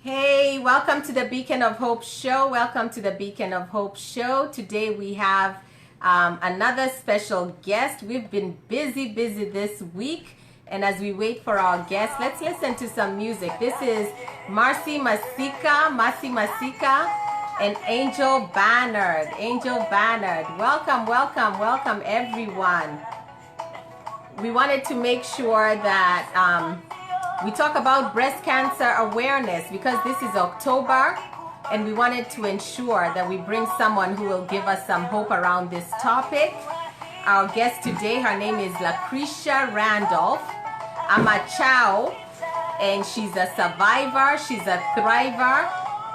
Hey, welcome to the Beacon of Hope show. Welcome to the Beacon of Hope show. Today we have another special guest. We've been busy this week. And as we wait for our guest, let's listen to some music. This is Marcy Masika, and Angel Bannard. Angel Bannard. Welcome, welcome, welcome everyone. We wanted to make sure that we talk about breast cancer awareness because this is October, and we wanted to ensure that we bring someone who will give us some hope around this topic. Our guest today, her name is Lucresia Randolph. I'm a Chao, and she's a survivor, she's a thriver,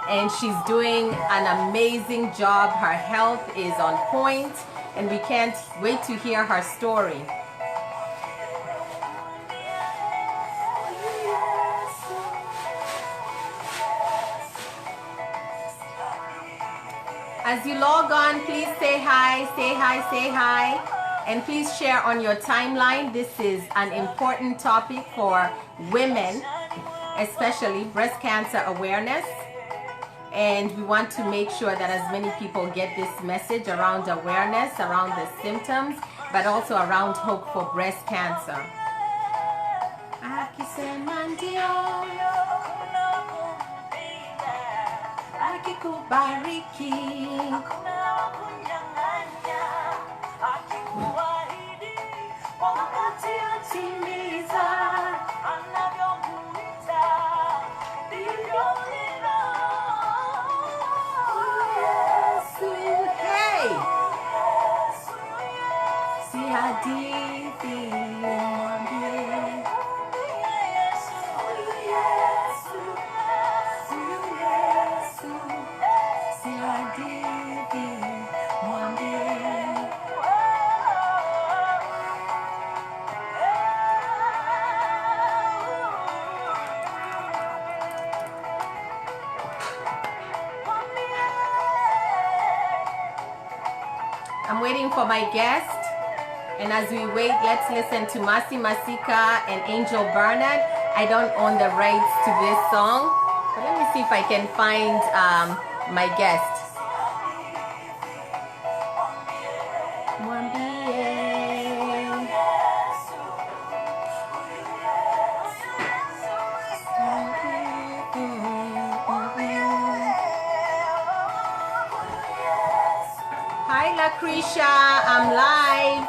and she's doing an amazing job. Her health is on point, and we can't wait to hear her story. As you log on, please say hi, say hi, say hi, and please share on your timeline. This is an important topic for women, especially breast cancer awareness. And we want to make sure that as many people get this message around awareness, around the symptoms, but also around hope for breast cancer. Akikubariki. Hey! Si hadithi mwambie. I'm waiting for my guest, and as we wait, let's listen to Marcy Masika and Angel Bernard. I don't own the rights to this song, but let me see if I can find my guest. Hi, Lucresia, I'm live.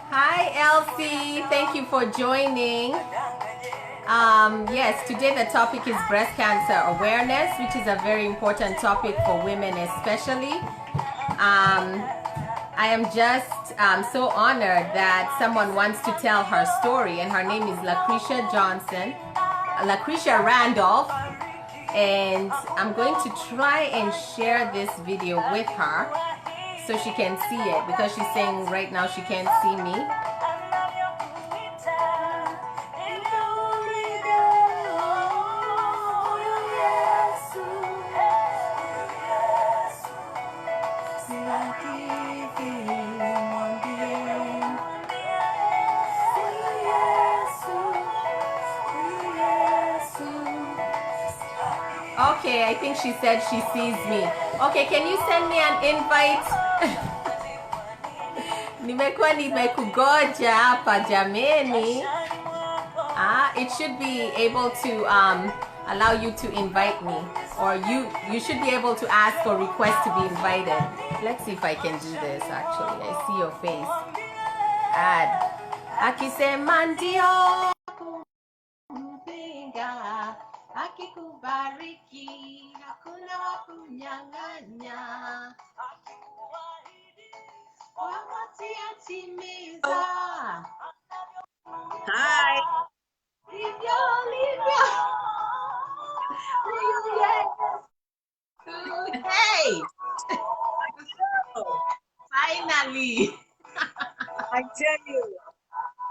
Hi, Elsie. Thank you for joining. Yes, today the topic is breast cancer awareness, which is a very important topic for women especially. I am just so honored that someone wants to tell her story, and her name is Lucresia Randolph, and I'm going to try and share this video with her so she can see it, because she's saying right now she can't see me. Okay, I think she said she sees me. Okay, can you send me an invite? Nimekuwa nimekugoja hapa jameni. It should be able to allow you to invite me, or you should be able to ask or request to be invited. Let's see if I can do this. Actually, I see your face. Add. Akisema ndio kumpinga, akikubariki hakuna wa kunyang'anya, wakati atimiza. Hi. Livyo, livyo. Yes. Hey, finally. I tell you,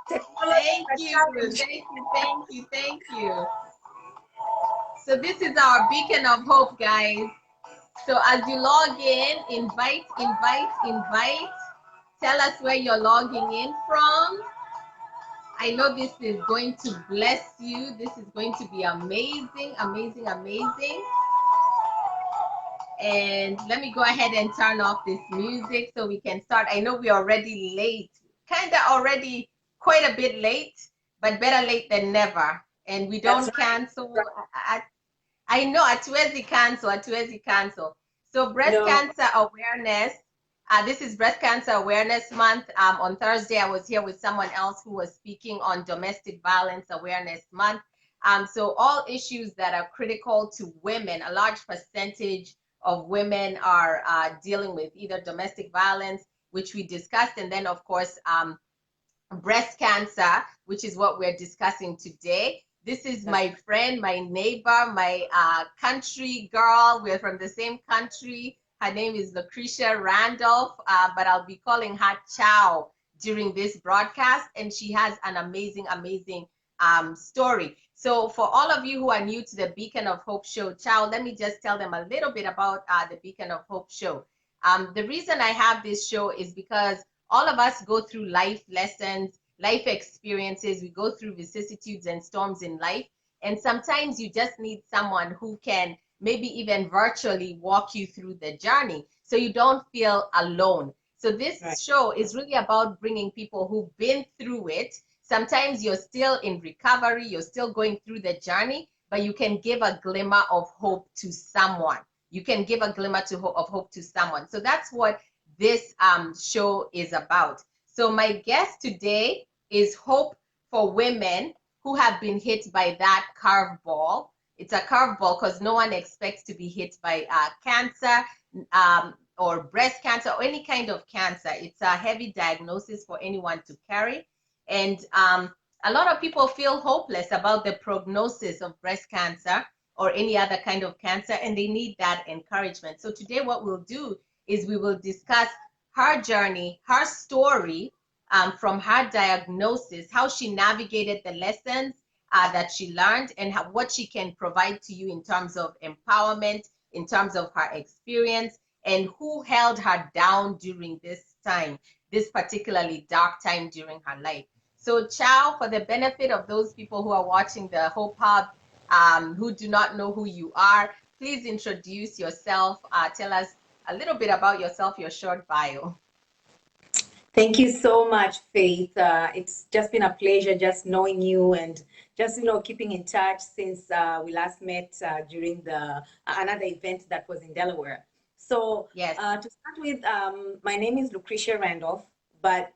technology Thank is a you. challenge. Thank you. Thank you. Thank you. So this is our beacon of hope, guys. So as you log in, invite, invite, invite. Tell us where you're logging in from. I know this is going to bless you. This is going to be amazing, amazing, amazing. And let me go ahead and turn off this music so we can start. I know we're already late, kind of already quite a bit late, but better late than never. And we That's don't right. cancel. I know, hatuwezi cancel, hatuwezi cancel. So breast No, cancer awareness. This is Breast Cancer Awareness Month. On Thursday, I was here with someone else who was speaking on Domestic Violence Awareness Month. So all issues that are critical to women, a large percentage of women are dealing with either domestic violence, which we discussed, and then of course breast cancer, which is what we're discussing today. This is that's my friend, my neighbor, my country girl. We're from the same country. Her name is Lucresia Randolph, but I'll be calling her Chao during this broadcast. And she has an amazing, amazing story. So for all of you who are new to the Beacon of Hope show, Chao, let me just tell them a little bit about the Beacon of Hope show. The reason I have this show is because all of us go through life lessons, life experiences. We go through vicissitudes and storms in life. And sometimes you just need someone who can maybe even virtually walk you through the journey so you don't feel alone. So right. this show is really about bringing people who've been through it. Sometimes you're still in recovery, you're still going through the journey, but you can give a glimmer of hope to someone. You can give a glimmer of hope to someone. So that's what this show is about. So my guest today is Hope for women who have been hit by that curveball. It's a curveball because no one expects to be hit by cancer or breast cancer or any kind of cancer. It's a heavy diagnosis for anyone to carry. And a lot of people feel hopeless about the prognosis of breast cancer or any other kind of cancer, and they need that encouragement. So today what we'll do is we will discuss her journey, her story from her diagnosis, how she navigated the lessons that she learned, and what she can provide to you in terms of empowerment, in terms of her experience, and who held her down during this time, this particularly dark time during her life. So, Chao, for the benefit of those people who are watching the Hope Hub who do not know who you are, please introduce yourself. Tell us a little bit about yourself, your short bio. Thank you so much, Faith. It's just been a pleasure just knowing you and just keeping in touch since we last met during the another event that was in Delaware. So Yes. to start with, my name is Lucresia Randolph, but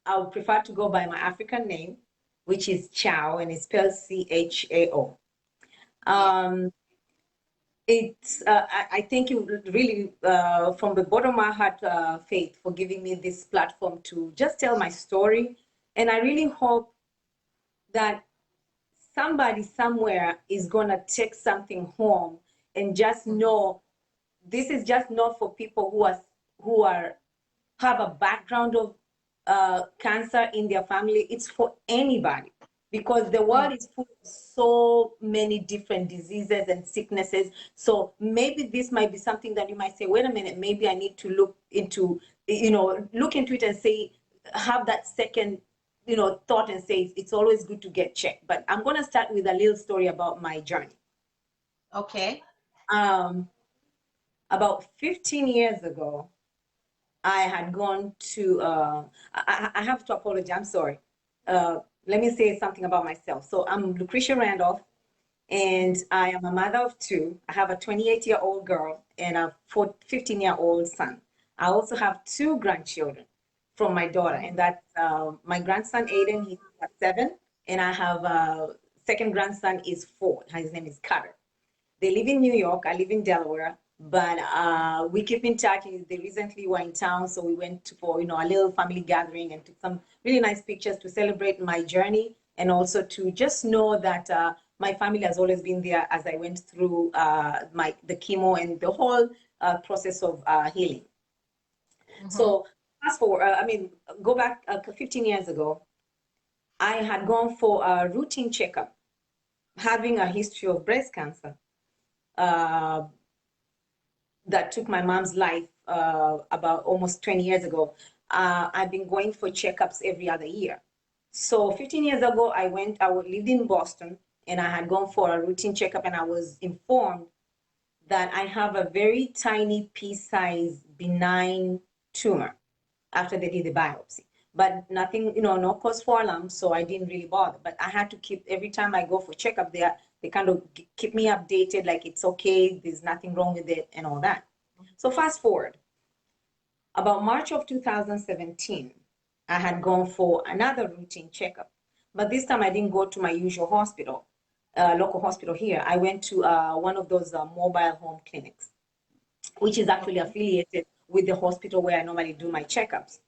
I would prefer to go by my African name, which is Chao, and it's spelled Chao. Yes. It's I thank you really from the bottom of my heart, Faith, for giving me this platform to just tell my story, and I really hope that somebody somewhere is gonna take something home and just know this is just not for people who are have a background of cancer in their family. It's for anybody because the Mm-hmm. world is full of so many different diseases and sicknesses. So maybe this might be something that you might say, wait a minute, maybe I need to look into it and say, have that second, thought and say it's always good to get checked. But I'm going to start with a little story about my journey. Okay. Um, about 15 years ago, I had gone to, I have to apologize, I'm sorry. Let me say something about myself. So I'm Lucretia Randolph, and I am a mother of two. I have a 28-year-old girl and a 15-year-old son. I also have two grandchildren from my daughter, and that's my grandson Aiden, he's 7, and I have a second grandson is 4. His name is Carter. They live in New York. I live in Delaware, but we keep in touch. They recently were in town, so we went for a little family gathering and took some really nice pictures to celebrate my journey and also to just know that My family has always been there as I went through the chemo and the whole process of healing. So fast forward, go back 15 years ago, I had gone for a routine checkup, having a history of breast cancer that took my mom's life about almost 20 years ago. I've been going for checkups every other year. So 15 years ago, I lived in Boston, and I had gone for a routine checkup, and I was informed that I have a very tiny pea-sized benign tumor after they did the biopsy. But nothing, no cause for alarm, so I didn't really bother. But I had to keep, every time I go for checkup, they kind of keep me updated, like it's okay, there's nothing wrong with it, and all that. So fast forward, about March of 2017, I had gone for another routine checkup. But this time I didn't go to my usual hospital, local hospital here. I went to one of those mobile home clinics, which is actually affiliated with the hospital where I normally do my checkups.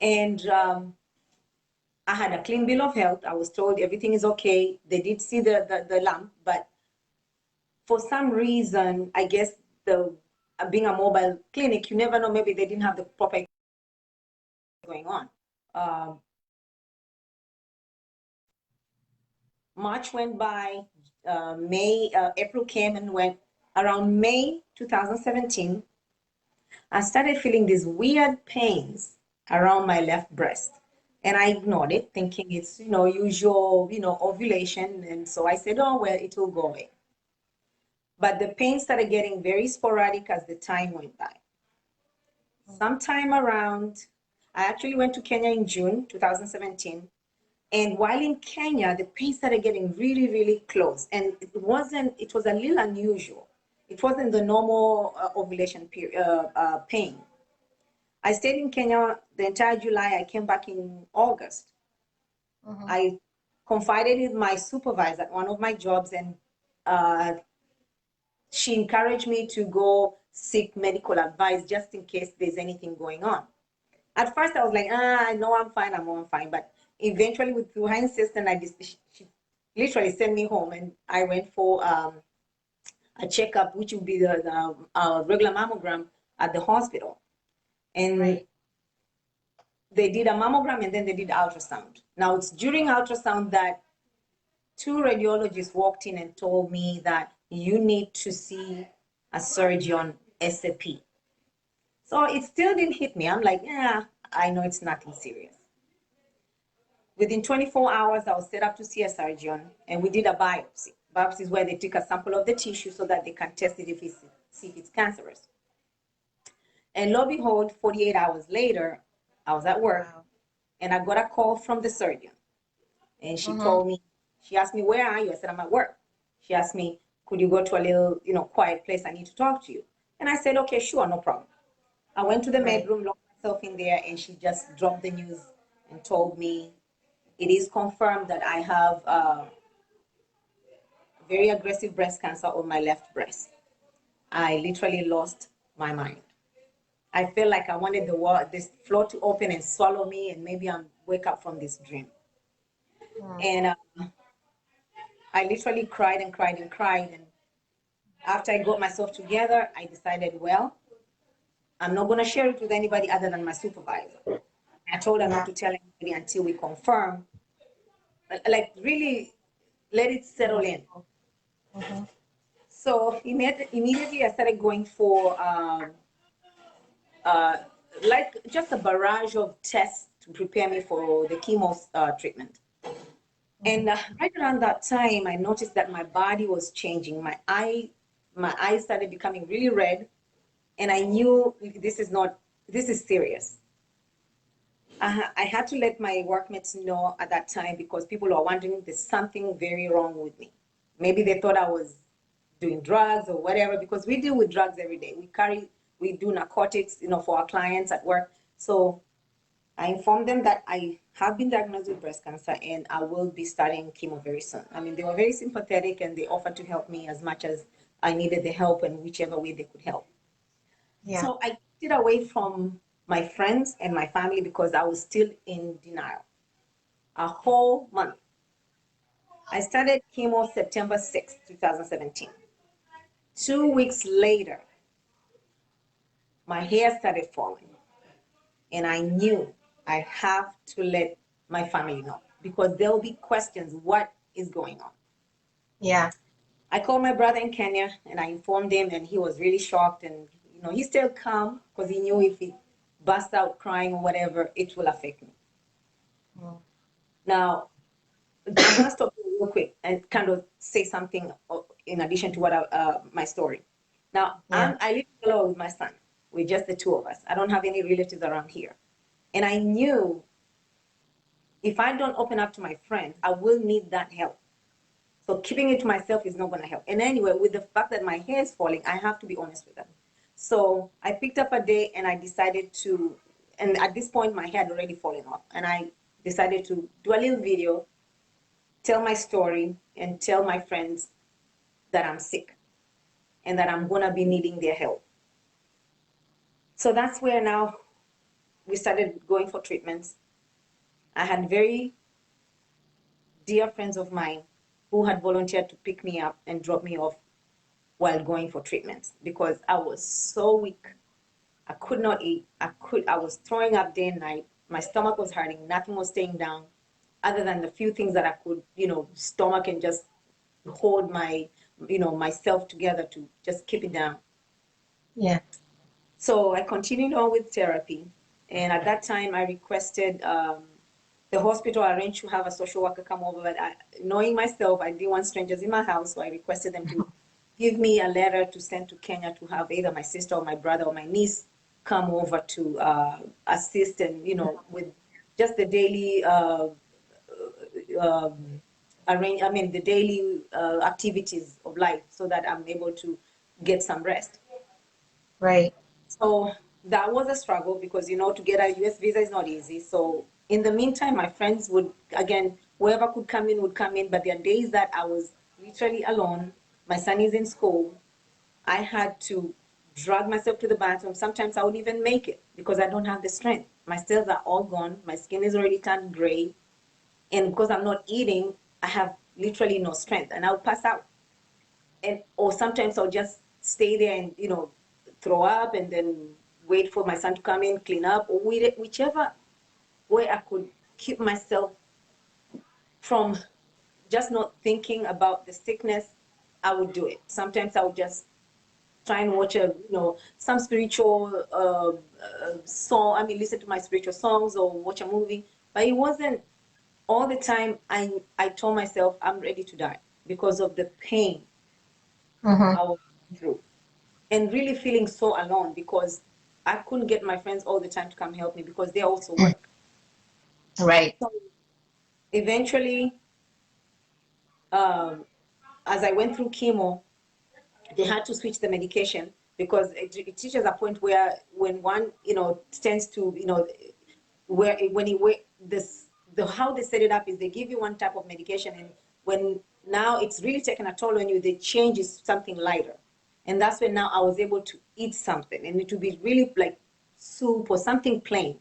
And I had a clean bill of health. I was told everything is okay. They did see the lump, but for some reason, I guess being a mobile clinic, you never know, maybe they didn't have the proper going on. March went by, April came and went. Around May 2017, I started feeling these weird pains around my left breast. And I ignored it, thinking it's, usual, ovulation. And so I said, oh, well, it will go away. But the pain started getting very sporadic as the time went by. Sometime around, I actually went to Kenya in June 2017. And while in Kenya, the pain started getting really, really close. And it was a little unusual. It wasn't the normal ovulation pain. I stayed in Kenya the entire July. I came back in August. I confided with my supervisor at one of my jobs, and she encouraged me to go seek medical advice just in case there's anything going on. At first, I was like, I know I'm fine. But eventually, through her insistence, she literally sent me home, and I went for a checkup, which would be the regular mammogram at the hospital. And they did a mammogram, and then they did ultrasound. Now, it's during ultrasound that two radiologists walked in and told me that you need to see a surgeon ASAP. So it still didn't hit me. I'm like, yeah, I know it's nothing serious. Within 24 hours, I was set up to see a surgeon, and we did a biopsy. Biopsy is where they take a sample of the tissue so that they can test it see if it's cancerous. And lo and behold, 48 hours later, I was at work, and I got a call from the surgeon. And she told me, she asked me, where are you? I said, I'm at work. She asked me, could you go to a little, quiet place? I need to talk to you. And I said, okay, sure, no problem. I went to the med room, locked myself in there, and she just dropped the news and told me, it is confirmed that I have very aggressive breast cancer on my left breast. I literally lost my mind. I felt like I wanted this floor to open and swallow me, and maybe I'll wake up from this dream. And I literally cried and cried and cried. And after I got myself together, I decided, well, I'm not going to share it with anybody other than my supervisor. I told her not to tell anybody until we confirm, like really let it settle in. So immediately I started going for like just a barrage of tests to prepare me for the chemo treatment. And right around that time, I noticed that my body was changing. My eyes started becoming really red, and I knew this is serious. I had to let my workmates know at that time, because people were wondering there's something very wrong with me. Maybe they thought I was doing drugs or whatever, because we deal with drugs every day. We do narcotics, for our clients at work. So I informed them that I have been diagnosed with breast cancer and I will be starting chemo very soon. I mean, they were very sympathetic, and they offered to help me as much as I needed the help, and whichever way they could help. Yeah. So I stayed away from my friends and my family because I was still in denial. A whole month. I started chemo September 6th, 2017. 2 weeks later, my hair started falling. And I knew I have to let my family know because there'll be questions, what is going on? Yeah. I called my brother in Kenya and I informed him, and he was really shocked. And, he's still calm because he knew if he burst out crying or whatever, it will affect me. Mm. Now, I'm going to stop real quick and kind of say something in addition to what my story. Now, Yeah. I live alone with my son. We're just the two of us. I don't have any relatives around here. And I knew if I don't open up to my friends, I will need that help. So keeping it to myself is not going to help. And anyway, with the fact that my hair is falling, I have to be honest with them. So I picked up a day and I decided to, and at this point, my hair had already fallen off. And I decided to do a little video, tell my story, and tell my friends that I'm sick and that I'm going to be needing their help. So that's where now we started going for treatments. I had very dear friends of mine who had volunteered to pick me up and drop me off while going for treatments because I was so weak. I could not eat. I was throwing up day and night. My stomach was hurting. Nothing was staying down other than the few things that I could, stomach and just hold myself together to just keep it down. Yeah. So I continued on with therapy. And at that time, I requested the hospital arranged to have a social worker come over. But knowing myself, I didn't want strangers in my house. So I requested them to give me a letter to send to Kenya to have either my sister or my brother or my niece come over to assist and, with just the daily the daily activities of life so that I'm able to get some rest. Right. So that was a struggle because, to get a US visa is not easy. So in the meantime, my friends would, again, whoever could come in would come in. But there are days that I was literally alone. My son is in school. I had to drag myself to the bathroom. Sometimes I wouldn't even make it because I don't have the strength. My cells are all gone. My skin is already turned gray. And because I'm not eating, I have literally no strength and I'll pass out. Or sometimes I'll just stay there and, throw up and then wait for my son to come in, clean up, or whichever way I could keep myself from just not thinking about the sickness, I would do it. Sometimes I would just try and watch some spiritual song. Listen to my spiritual songs or watch a movie. But it wasn't all the time. I told myself I'm ready to die because of the pain Mm-hmm. I was through, and really feeling so alone because I couldn't get my friends all the time to come help me because they also work. Right. So eventually, as I went through chemo, they had to switch the medication because it reaches a point where when one, tends to, where when it this the how they set it up is they give you one type of medication, and when now it's really taken a toll on you, the change is something lighter. And that's when now I was able to eat something, and it would be really like soup or something plain.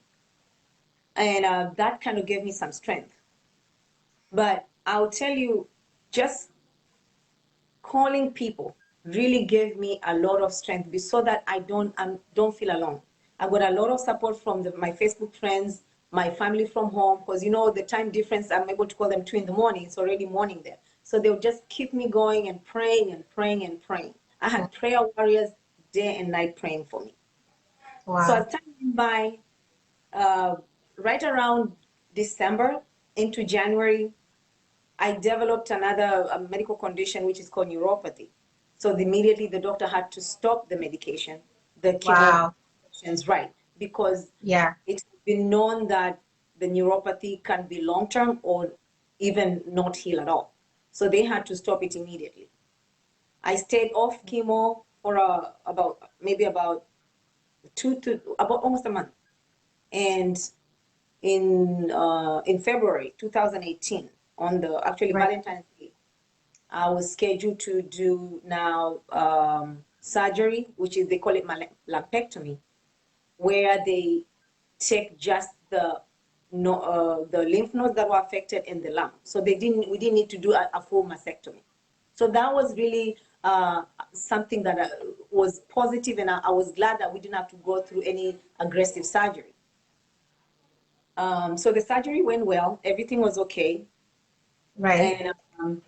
And that kind of gave me some strength. But I'll tell you, just calling people really gave me a lot of strength so that I don't feel alone. I got a lot of support from my Facebook friends, my family from home, because the time difference, I'm able to call them 2 in the morning. It's already morning there. So they'll just keep me going and praying and praying and praying. I had prayer warriors day and night praying for me. So Wow. as time went by, uh, right around December into January, I developed another medical condition, which is called neuropathy. So immediately the doctor had to stop the medication, the chemo, Wow. right, because Yeah. it's been known that the neuropathy can be long-term or even not heal at all. So they had to stop it immediately. I stayed off chemo for about almost a month. And in February 2018, on the actually Right. Valentine's Day, I was scheduled to do now surgery, which is they call it lumpectomy, where they take just the no, the lymph nodes that were affected and the lump. So we didn't need to do a full mastectomy. So that was really something that was positive, and I was glad that we didn't have to go through any aggressive surgery. So the surgery went well, everything was okay. Right. And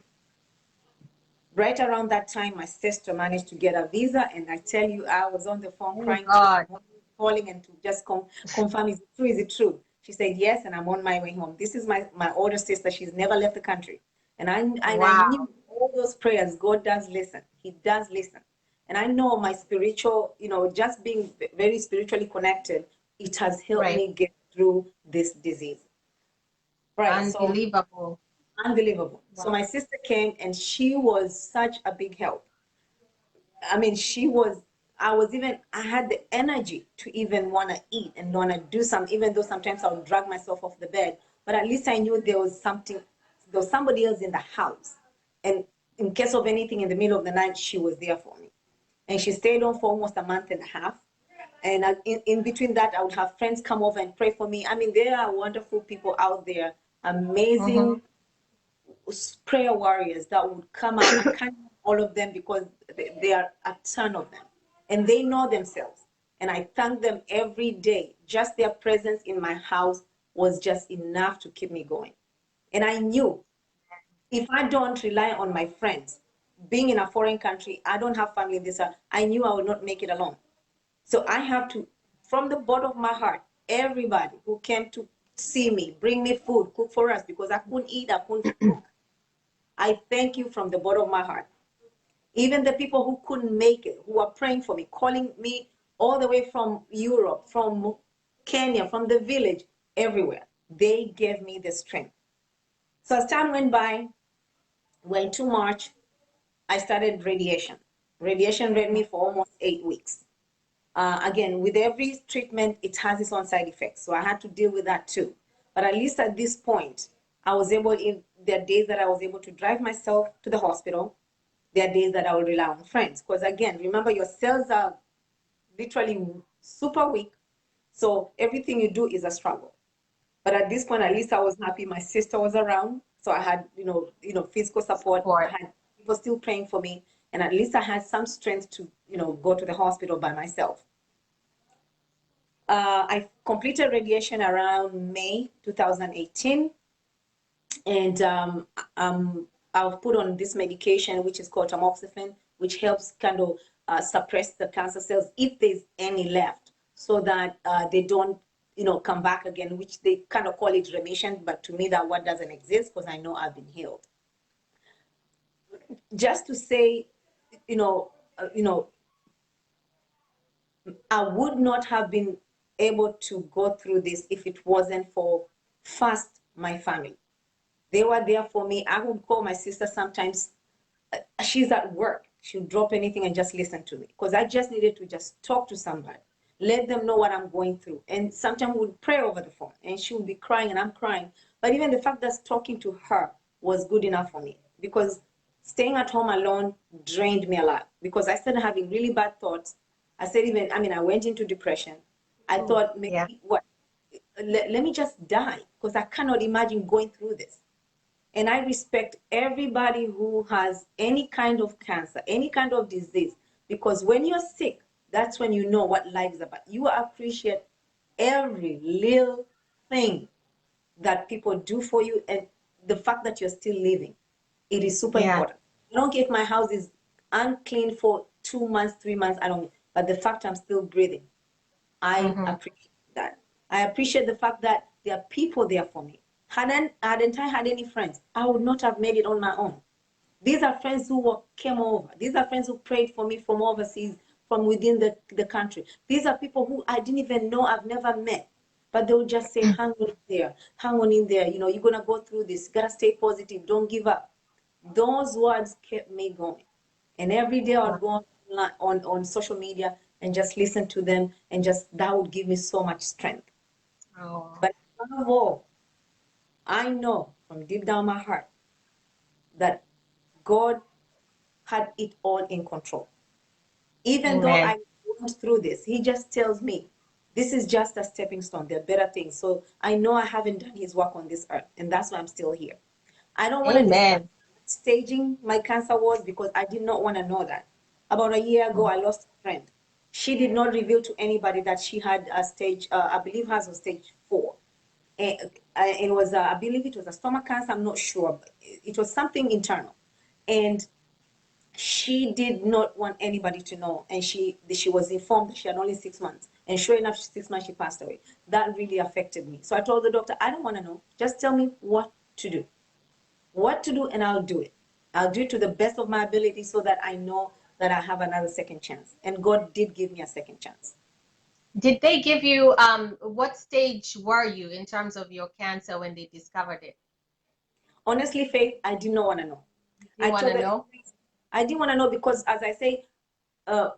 right around that time, my sister managed to get a visa, and I tell you, I was on the phone Oh crying to God. her, calling and to just confirm, is it true? Is it true? She said yes, and I'm on my way home. This is my older sister. She's never left the country, and I Wow. knew all those prayers. God does listen. He does listen, and I know my spiritual, just being very spiritually connected, it has helped Right. me get through this disease. Right. So Unbelievable. unbelievable. So Wow. my sister came, and she was such a big help. I mean, I had the energy to even want to eat and want to do something, even though sometimes I would drag myself off the bed. But at least I knew there was somebody else in the house. And in case of anything in the middle of the night, she was there for me. And she stayed on for almost a month and a half. And in between that, I would have friends come over and pray for me. I mean, there are wonderful people out there, Mm-hmm. amazing prayer warriors that would come out. I can't name all of them because there are a ton of them, and they know themselves. And I thank them every day. Just their presence in my house was just enough to keep me going. And I knew if I don't rely on my friends, being in a foreign country, I don't have family in this. I knew I would not make it alone. So I have to, from the bottom of my heart, everybody who came to see me, bring me food, cook for us because I couldn't eat, I couldn't cook. I thank you from the bottom of my heart. Even the people who couldn't make it, who are praying for me, calling me all the way from Europe, from Kenya, from the village, everywhere, they gave me the strength. So as time went by, went to March, I started radiation. Radiation read me for almost 8 weeks. Again, with every treatment, it has its own side effects. So I had to deal with that too. But at least at this point, there are days that I was able to drive myself to the hospital. There are days that I will rely on friends. Because again, remember, your cells are literally super weak. So everything you do is a struggle. But at this point, at least I was happy my sister was around. So I had, physical support. I Support. had people still praying for me. And at least I had some strength to, go to the hospital by myself. I completed radiation around May 2018, and I was put on this medication, which is called tamoxifen, which helps kind of suppress the cancer cells if there's any left, so that they don't, come back again, which they kind of call it remission, but to me that word doesn't exist because I know I've been healed. Just to say, you know, uh, you know, I would not have been able to go through this if it wasn't for first my family. They were there for me. I would call my sister sometimes. She's at work. She'll drop anything and just listen to me because I just needed to just talk to somebody, let them know what I'm going through. And sometimes we would pray over the phone and she would be crying and I'm crying. But even the fact that talking to her was good enough for me because staying at home alone drained me a lot because I started having really bad thoughts. I went into depression. I Oh, thought yeah. maybe let me just die because I cannot imagine going through this. And I respect everybody who has any kind of cancer, any kind of disease, because when you're sick, that's when you know what life is about. You appreciate every little thing that people do for you and the fact that you're still living. It is super Yeah. important. I don't care if my house is unclean for 2 months, 3 months, I don't, but the fact I'm still breathing, I Mm-hmm. appreciate that. I appreciate the fact that there are people there for me. Hadn't I had any friends, I would not have made it on my own. These are friends who came over. These are friends who prayed for me from overseas, from within the country. These are people who I didn't even know, I've never met. But they'll just say, hang on in there, hang on in there. You're going to go through this. You got to stay positive. Don't give up. Those words kept me going. And every day I would go on social media and just listen to them and just that would give me so much strength. Oh, But above all, I know from deep down my heart that God had it all in control. Even though amen. I went through this, He just tells me, This is just a stepping stone. There are better things. So I know I haven't done his work on this earth, and that's why I'm still here. I don't want to discuss Amen. staging my cancer was because I did not want to know that. About a year ago, I lost a friend. She did not reveal to anybody that she had a stage, I believe hers was stage 4. And it was, I believe it was a stomach cancer. I'm not sure, but it was something internal. And she did not want anybody to know, and she was informed that she had only 6 months, and sure enough, 6 months she passed away. That really affected me. So I told the doctor, I don't want to know, just tell me what to do, and I'll do it. I'll do it to the best of my ability so that I know that I have another second chance. And God did give me a second chance. Did they give you what stage were you in terms of your cancer when they discovered it? Honestly, Faith, I did not want to know. You I want to told them know? I didn't want to know because, as I say, uh,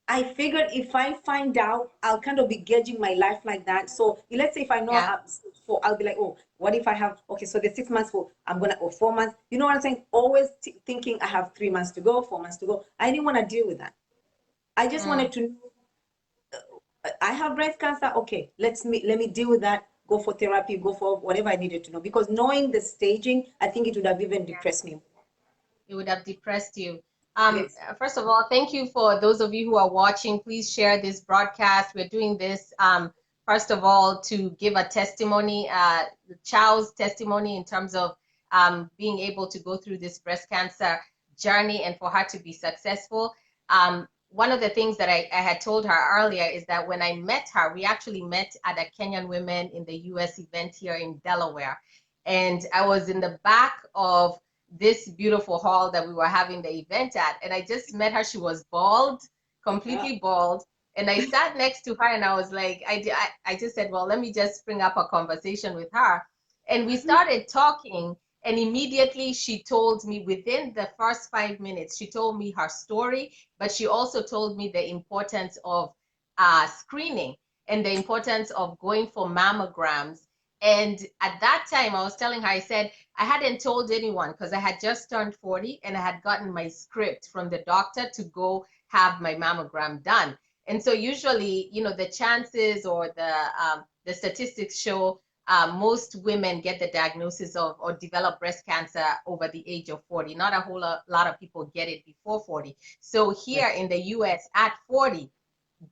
I figured if I find out, I'll kind of be gauging my life like that. So let's say if I know Yeah. I'll be like, oh, what if I have, okay, so the 6 months for, I'm going to, or 4 months. You know what I'm saying? Always thinking I have 3 months to go, 4 months to go. I didn't want to deal with that. I just Mm. wanted to know, I have breast cancer. Okay, let me deal with that. Go for therapy, go for whatever I needed to know. Because knowing the staging, I think it would have even depressed me. It would have depressed you. Yes. First of all, thank you for those of you who are watching. Please share this broadcast. We're doing this, first of all, to give a testimony, Chao's testimony in terms of being able to go through this breast cancer journey and for her to be successful. One of the things that I had told her earlier is that when I met her, we actually met at a Kenyan Women in the US event here in Delaware. And I was in the back of this beautiful hall that we were having the event at. And I just met her. She was bald, completely bald. And I sat next to her and I was like, I just said, well, let me just bring up a conversation with her. And we started talking. And immediately she told me, within the first 5 minutes, she told me her story, but she also told me the importance of screening and the importance of going for mammograms. And at that time, I was telling her, I said, I hadn't told anyone because I had just turned 40 and I had gotten my script from the doctor to go have my mammogram done. And so usually, you know, the chances or the statistics show most women get the diagnosis of or develop breast cancer over the age of 40. Not a whole lot of people get it before 40. So here in the US at 40,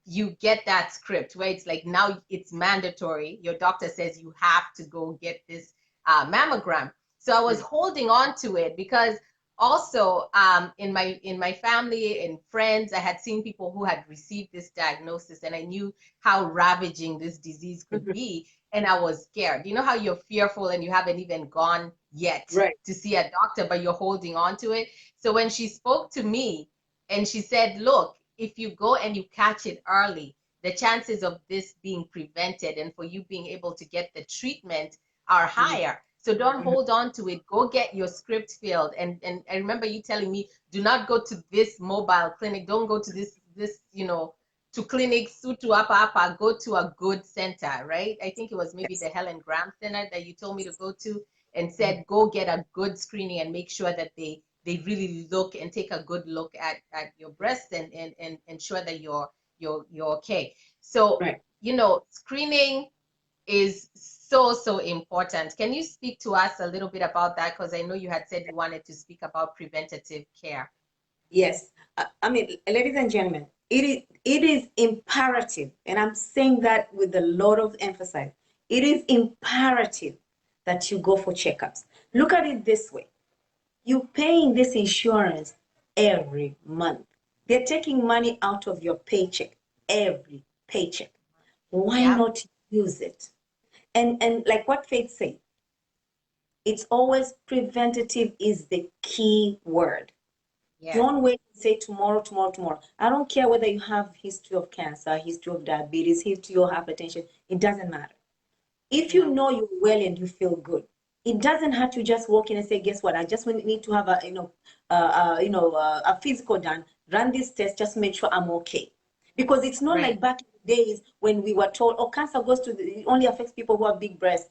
you get that script where it's like now it's mandatory. Your doctor says you have to go get this mammogram. So I was holding on to it because also in my family and friends, I had seen people who had received this diagnosis, and I knew how ravaging this disease could be, and I was scared. You know how you're fearful and you haven't even gone yet Right. to see a doctor, but you're holding on to it. So when she spoke to me and she said, look, if you go and you catch it early, the chances of this being prevented and for you being able to get the treatment are higher. So don't hold on to it. Go get your script filled. And I remember you telling me, do not go to this mobile clinic. Don't go to this, to clinics, to apa, go to a good center, right? I think it was maybe the Helen Graham Center that you told me to go to and said, go get a good screening and make sure that they really look and take a good look at your breasts and ensure that you're okay. So, Right. screening is so important. Can you speak to us a little bit about that? Because I know you had said you wanted to speak about preventative care. Yes. I mean, ladies and gentlemen, it is imperative, and I'm saying that with a lot of emphasis. It is imperative that you go for checkups. Look at it this way. You're paying this insurance every month. They're taking money out of your paycheck, every paycheck. Why Yeah. not use it? And like what Faith said, it's always preventative is the key word. Yeah. Don't wait and say tomorrow, tomorrow, tomorrow. I don't care whether you have history of cancer, history of diabetes, history of hypertension. It doesn't matter. If you know you're well and you feel good, it doesn't have to just walk in and say, guess what? I just need to have a physical done. Run this test, just make sure I'm okay. Because it's not Right. like back in the days when we were told, oh, cancer it only affects people who have big breasts,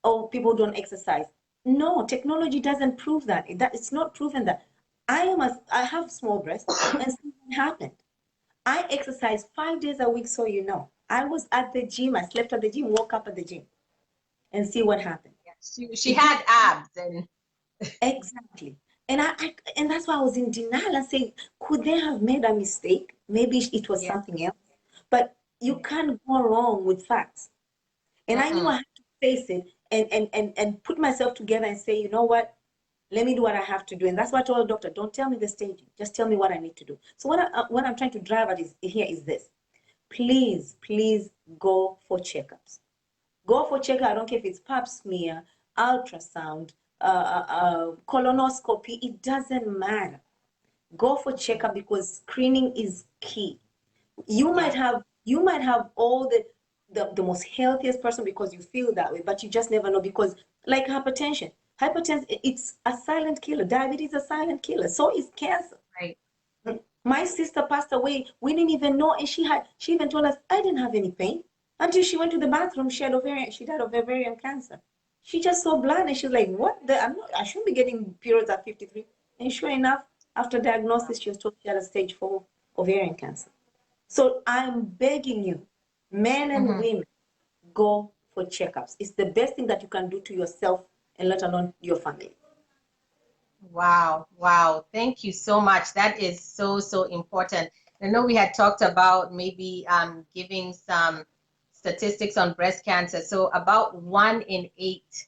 or people don't exercise. No, technology doesn't prove that. It's not proven that. I have small breasts and something happened. I exercise 5 days a week, so you know. I was at the gym. I slept at the gym, woke up at the gym, and see what happened. She had abs and Exactly. And that's why I was in denial and saying, could they have made a mistake? Maybe it was yeah. something else. But you can't go wrong with facts. And I knew I Mm-mm. had to face it and put myself together and say, you know what? Let me do what I have to do. And that's why I told the doctor, don't tell me the staging. Just tell me what I need to do. So what I'm trying to drive at here is this. Please, please go for checkups. Go for checkup. I don't care if it's pap smear, ultrasound, colonoscopy. It doesn't matter. Go for checkup because screening is key. Yeah. You might have all the most healthiest person because you feel that way, but you just never know because like hypertension, it's a silent killer. Diabetes is a silent killer. So is cancer. Right. My sister passed away. We didn't even know, and she even told us I didn't have any pain until she went to the bathroom. She died of ovarian cancer. She just saw blood and she was like, "What? I shouldn't be getting periods at 53." And sure enough, after diagnosis, she was told she had a stage 4 ovarian cancer. So I'm begging you, men and Mm-hmm. women, go for checkups. It's the best thing that you can do to yourself and let alone your family. Wow, wow. Thank you so much. That is so, so important. I know we had talked about maybe giving some statistics on breast cancer. So about one in eight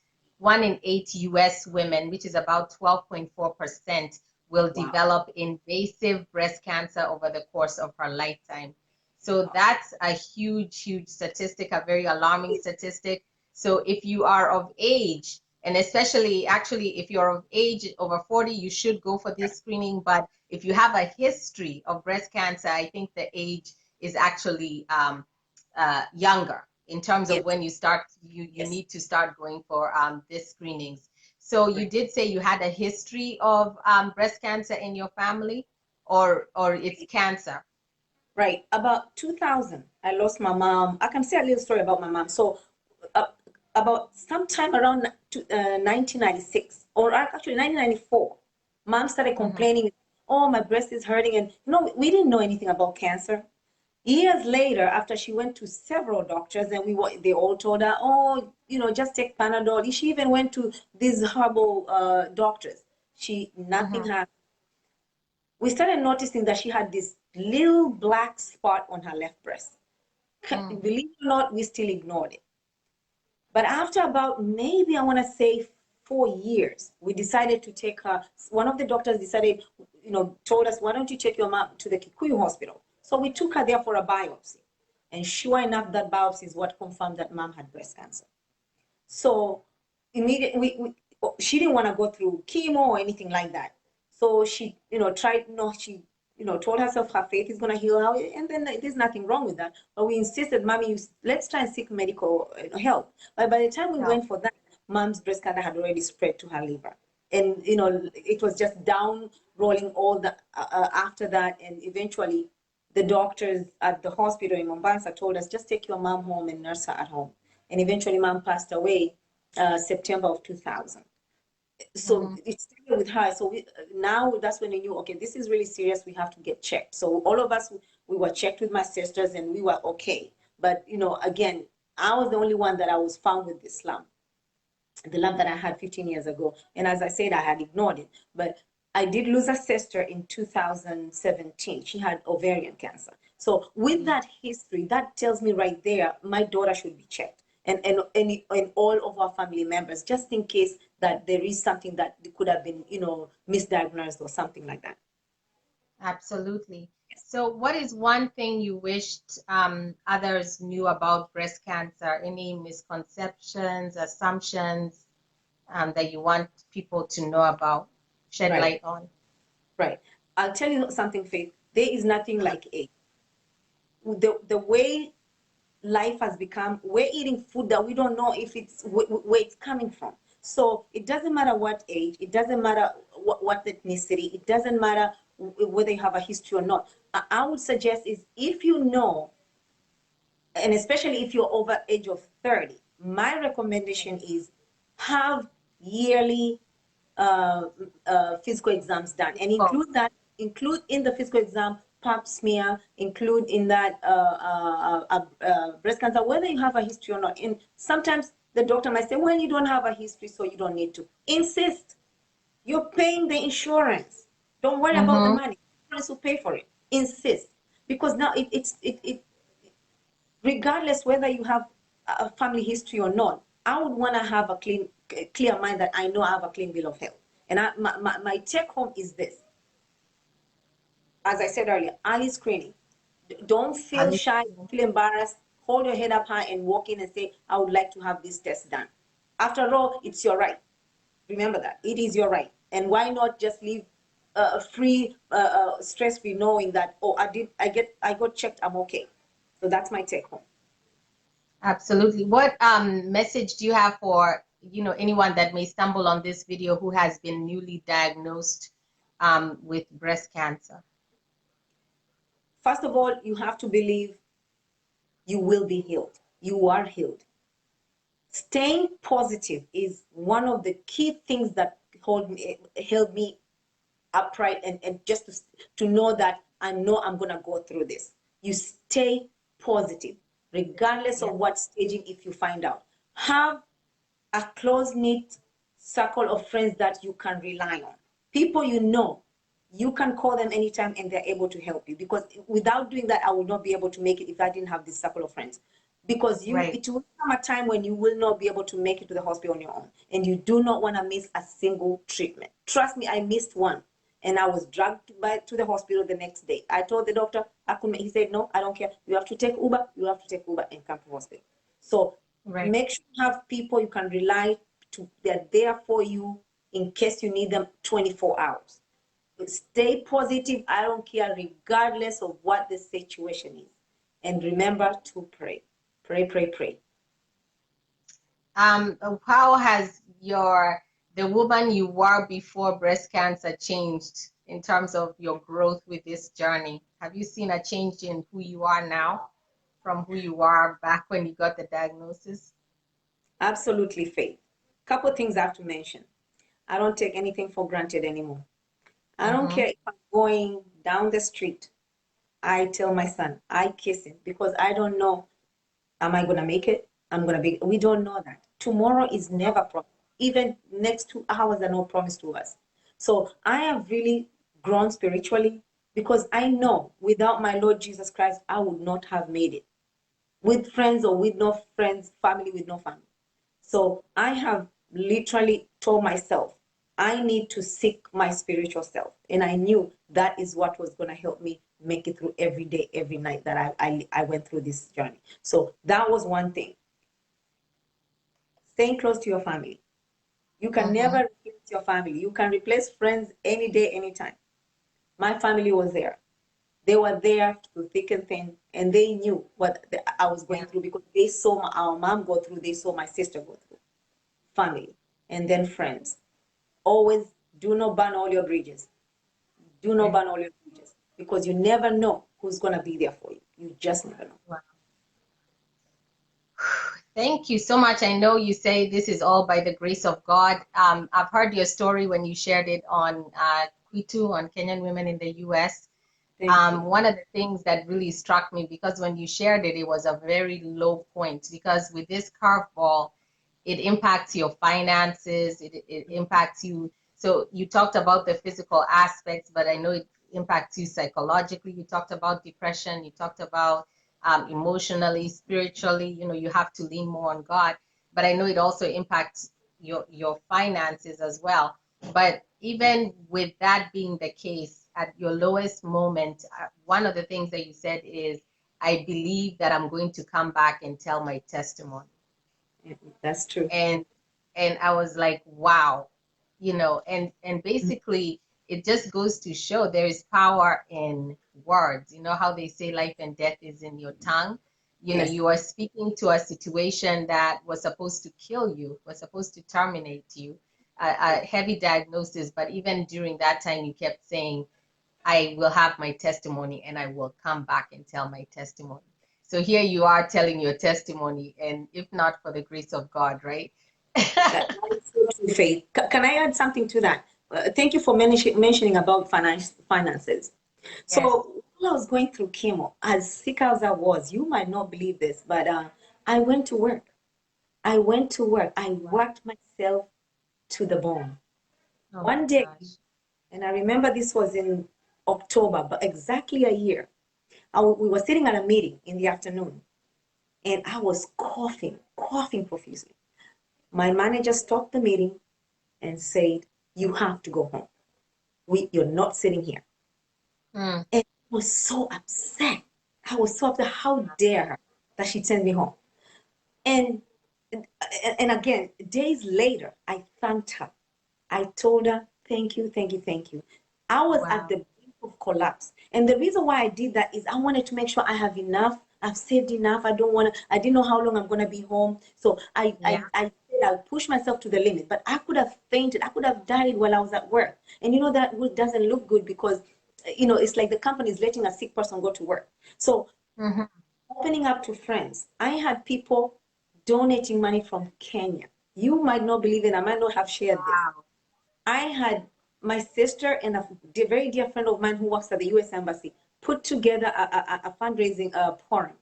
US women, which is about 12.4%, will Wow. develop invasive breast cancer over the course of her lifetime. So that's a huge, huge statistic, a very alarming statistic. So if you are of age, and especially actually if you're of age over 40, you should go for this screening. But if you have a history of breast cancer, I think the age is actually younger in terms of Yes, when you start, you yes. need to start going for this screenings. So you Right. did say you had a history of breast cancer in your family, or it's cancer. Right. About 2000, I lost my mom. I can say a little story about my mom. So, uh, about sometime around 1996, or actually 1994, mom started Mm-hmm. complaining, oh, my breast is hurting. And, we didn't know anything about cancer. Years later, after she went to several doctors, and they all told her, oh, just take Panadol. She even went to these herbal doctors. Nothing Mm-hmm. happened. We started noticing that she had this little black spot on her left breast. Mm. Believe it or not, we still ignored it. But after about maybe I want to say 4 years, we decided to take her. One of the doctors decided, told us, why don't you take your mom to the Kikuyu hospital? So we took her there for a biopsy. And sure enough, that biopsy is what confirmed that mom had breast cancer. So immediately, she didn't want to go through chemo or anything like that. So she, tried, she, told herself her faith is going to heal her. And then there's nothing wrong with that. But we insisted, Mommy, let's try and seek medical help. But by the time we Yeah. went for that, mom's breast cancer had already spread to her liver. And, it was just down rolling all the after that. And eventually, the doctors at the hospital in Mombasa told us, just take your mom home and nurse her at home. And eventually, mom passed away September of 2000. So Mm-hmm. it started with her. So now that's when we knew, okay, this is really serious. We have to get checked. So all of us, we were checked with my sisters and we were okay. But, again, I was the only one that I was found with this lump, the lump that I had 15 years ago. And as I said, I had ignored it. But I did lose a sister in 2017. She had ovarian cancer. So with Mm. that history, that tells me right there, my daughter should be checked. And all of our family members, just in case that there is something that could have been, misdiagnosed or something like that. Absolutely. So, what is one thing you wished others knew about breast cancer? Any misconceptions, assumptions that you want people to know about? Shed Right, light on. right. I'll tell you something, Faith. There is nothing like age. The way life has become, we're eating food that we don't know if it's where it's coming from. So it doesn't matter what age, it doesn't matter what ethnicity, it doesn't matter whether you have a history or not. I would suggest is, if you know, and especially if you're over age of 30, my recommendation is have yearly uh, physical exams done, and Oh, include in the physical exam pap smear, include in that breast cancer, whether you have a history or not. And sometimes the doctor might say, well, you don't have a history, so you don't need to. Insist. You're paying the insurance. Don't worry about the money. Insurance will pay for it. Insist. Because now it regardless whether you have a family history or not, I would want to have a clear mind that I know I have a clean bill of health. And my take home is this. As I said earlier, early screening. Don't feel shy, feel embarrassed. Hold your head up high and walk in and say, I would like to have this test done. After all, it's your right. Remember that. It is your right. And why not just live free, stress-free, knowing that, oh, I got checked, I'm okay. So that's my take home. Absolutely. What message do you have for, anyone that may stumble on this video who has been newly diagnosed with breast cancer? First of all, you have to believe you will be healed. You are healed. Staying positive is one of the key things that held me upright and just to know that I know I'm going to go through this. You stay positive, regardless of what staging, if you find out. Have a close-knit circle of friends that you can rely on. People you know, you can call them anytime and they're able to help you. Because without doing that, I would not be able to make it if I didn't have this circle of friends. Because it will come a time when you will not be able to make it to the hospital on your own. And you do not want to miss a single treatment. Trust me, I missed one. And I was dragged to the hospital the next day. I told the doctor I couldn't. He said, no, I don't care. You have to take Uber. You have to take Uber and come to hospital. So make sure you have people you can rely to. They're there for you in case you need them 24 hours. Stay positive. I don't care, regardless of what the situation is. And remember to pray. Pray, pray, pray. How has the woman you were before breast cancer changed in terms of your growth with this journey? Have you seen a change in who you are now from who you were back when you got the diagnosis? Absolutely, Faith. Couple things I have to mention. I don't take anything for granted anymore. I don't care if I'm going down the street. I tell my son, I kiss him because I don't know, am I going to make it? We don't know that. Tomorrow is never promised. Even next 2 hours are not promised to us. So I have really grown spiritually because I know without my Lord Jesus Christ, I would not have made it. With friends or with no friends, family with no family. So I have literally told myself, I need to seek my spiritual self. And I knew that is what was going to help me make it through every day, every night that I went through this journey. So that was one thing. Staying close to your family. You can never replace your family. You can replace friends any day, anytime. My family was there. They were there through thick and thin, and they knew what I was going through because they saw our mom go through, they saw my sister go through. Family, and then friends. Always do not burn all your bridges. Do not burn all your bridges because you never know who's going to be there for you. You just never know. Wow. Thank you so much. I know you say this is all by the grace of God. I've heard your story when you shared it on Kwitu, on Kenyan women in the U.S. One of the things that really struck me, because when you shared it, it was a very low point, because with this curveball, it impacts your finances, it impacts you. So you talked about the physical aspects, but I know it impacts you psychologically. You talked about depression, you talked about emotionally, spiritually, you have to lean more on God. But I know it also impacts your finances as well. But even with that being the case, at your lowest moment, one of the things that you said is, I believe that I'm going to come back and tell my testimony. That's true. And I was like, wow, and basically it just goes to show there is power in words. You know how they say life and death is in your tongue? You are speaking to a situation that was supposed to kill you, was supposed to terminate you, a heavy diagnosis. But even during that time, you kept saying, I will have my testimony and I will come back and tell my testimony. So here you are telling your testimony, and if not for the grace of God, right? That is so true, Faith. Can I add something to that? Thank you for mentioning about finances. So while I was going through chemo, as sick as I was, you might not believe this, but I went to work. I went to work. I worked myself to the bone. Oh One my day, gosh. and I remember this was in October, but exactly a year. We were sitting at a meeting in the afternoon, and I was coughing profusely. My manager stopped the meeting and said, "You have to go home. You're not sitting here." Mm. And I was so upset. I was so upset. How dare her that she sent me home? And and again, days later, I thanked her. I told her, "Thank you, thank you, thank you." I was at Wow. the brink of collapse. And the reason why I did that is I wanted to make sure I have enough. I've saved enough. I didn't know how long I'm going to be home. So Yeah. I said I'll push myself to the limit. But I could have fainted. I could have died while I was at work. And that doesn't look good because, it's like the company is letting a sick person go to work. So Mm-hmm. opening up to friends. I had people donating money from Kenya. You might not believe it. I might not have shared this. Wow. I had my sister and a very dear friend of mine who works at the U.S. Embassy put together a fundraising forum,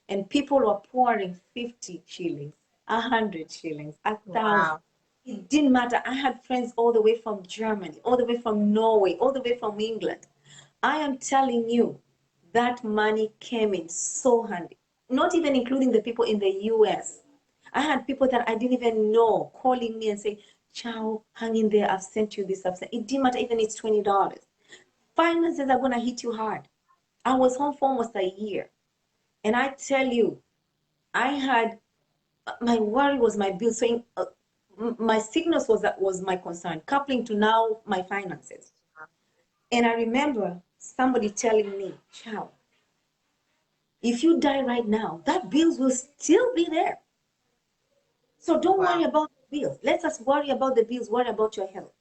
and people were pouring 50 shillings, 100 shillings, 1,000. Wow. It didn't matter. I had friends all the way from Germany, all the way from Norway, all the way from England. I am telling you, that money came in so handy, not even including the people in the US. I had people that I didn't even know calling me and say, "Chao, hang in there. I've sent you this. I've sent." It didn't matter even it's $20. Finances are going to hit you hard. I was home for almost a year. And I tell you, I had my worry was my bill. So my sickness was my concern, coupling to now my finances. And I remember somebody telling me, "Chao, if you die right now, that bills will still be there. So don't worry Wow. about the bills. Let us worry about the bills. Worry about your health."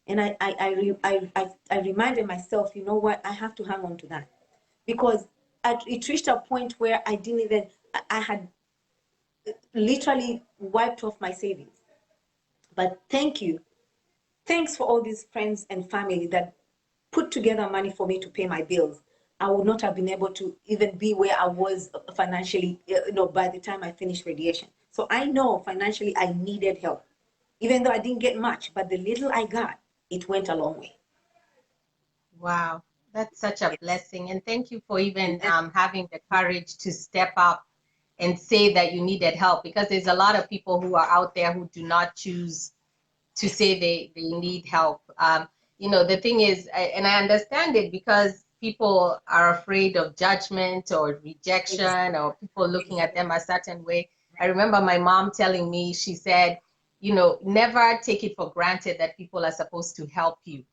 And I reminded myself, you know what? I have to hang on to that because it reached a point where I didn't even. I had literally wiped off my savings. But thanks for all these friends and family that put together money for me to pay my bills. I would not have been able to even be where I was financially, by the time I finished radiation. So I know financially I needed help, even though I didn't get much, but the little I got, it went a long way. Wow. That's such a Yes. blessing. And thank you for even Amen. having the courage to step up and say that you needed help, because there's a lot of people who are out there who do not choose to Yes. say they need help. The thing is, and I understand it, because people are afraid of judgment or rejection or people looking at them a certain way. I remember my mom telling me, she said, never take it for granted that people are supposed to help you,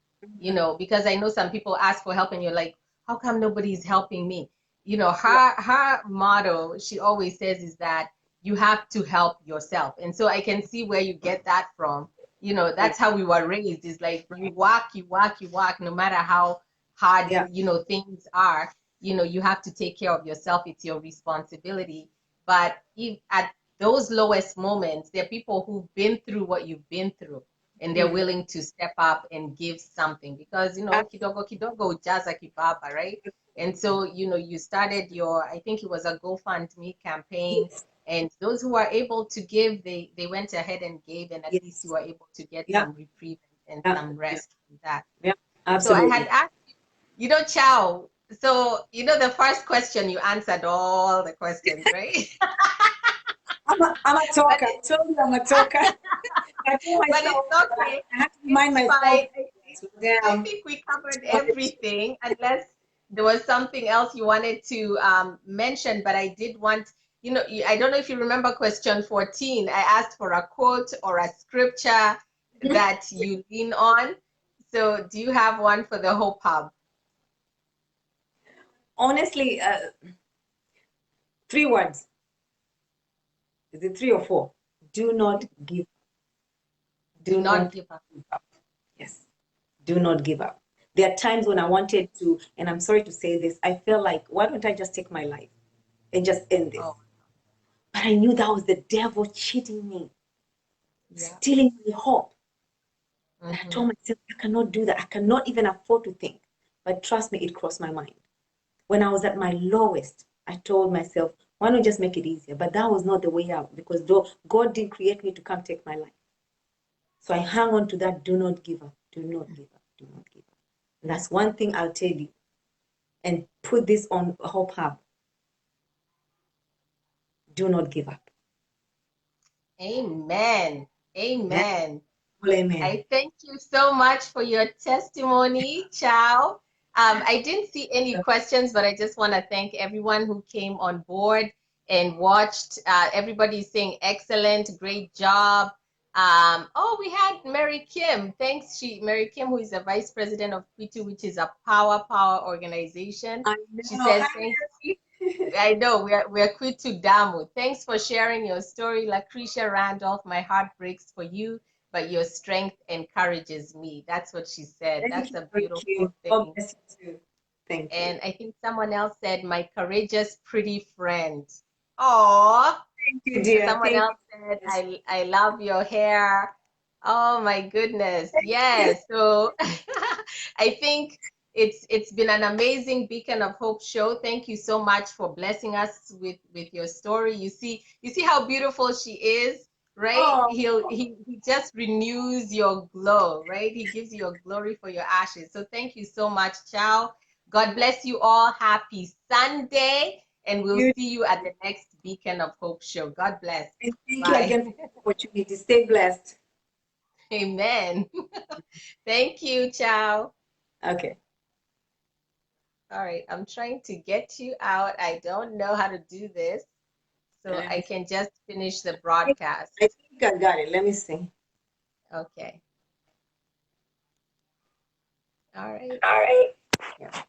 because I know some people ask for help and you're like, how come nobody's helping me? Yeah. Her motto, she always says, is that you have to help yourself. And so I can see where you get that from. Yeah. That's how we were raised. Is like you work, you work, you work, no matter how hard, Yeah. things are, you have to take care of yourself. It's your responsibility. But if at those lowest moments, there are people who've been through what you've been through, and they're Mm. willing to step up and give something, because, kidogo kidogo jaza kibaba, right? And so, you started I think it was a GoFundMe campaign, Yes. and those who are able to give, they went ahead and gave, and at least you Yes. were able to get Yeah. some reprieve and Yeah. some Yeah. rest from that. Yeah. So I had Absolutely. asked, Chao. So, the first question, you answered all the questions, right? I'm a But talker. I told you I'm a talker. I told but myself it's that okay. I have to remind It's myself, fine. slow I down. think we covered But everything, unless there was something else you wanted to mention. But I did want, I don't know if you remember question 14. I asked for a quote or a scripture that you lean on. So do you have one for the Hope Hub? honestly, 3 words. Is it three or four? Do not give. Do Do not not give up. give up. Yes. Do not give up. There are times when I wanted to, and I'm sorry to say this, I felt like, why don't I just take my life and just end this? Oh, But I knew that was the devil cheating me, yeah. stealing my hope. But I Mm-hmm. told myself, I cannot do that. I cannot even afford to think. But trust me, it crossed my mind. when I was at my lowest, I told myself, why not just make it easier? But that was not the way out, because God didn't create me to come take my life. So I hang on to that. Do not give up. Do not give up. Do not give up. And that's one thing I'll tell you. And put this on Hope Hub. Do not give up. Amen. Amen. Amen. I thank you so much for your testimony, Chao. I didn't see any questions, but I just want to thank everyone who came on board and watched. Everybody's saying excellent, great job. Oh, we had Mary Kim. Thanks, Mary Kim, who is the vice president of Kwitu, which is a power organization. I know. She says, thank you. I know we're Kwitu Damu. Thanks for sharing your story, Lucresia Randolph. My heart breaks for you, but your strength encourages me. That's what she said. That's a beautiful thing. God bless you too. Thank you. And I think someone else said, my courageous, pretty friend. Aww. Thank you, dear. Someone else said, I love your hair. Oh my goodness. Yes. So I think it's been an amazing Beacon of Hope show. Thank you so much for blessing us with your story. You see how beautiful she is, right? Oh. He just renews your glow, right? He gives you your glory for your ashes. So thank you so much, Chao. God bless you all. Happy Sunday, and we'll see you at the next Beacon of Hope show. God bless. And thank Bye. you again for the opportunity. Stay blessed. Amen. Thank you, Chao. Okay. All right, I'm trying to get you out. I don't know how to do this, so I can just finish the broadcast. I think I got it. Let me see. Okay. All right. All right. Yeah.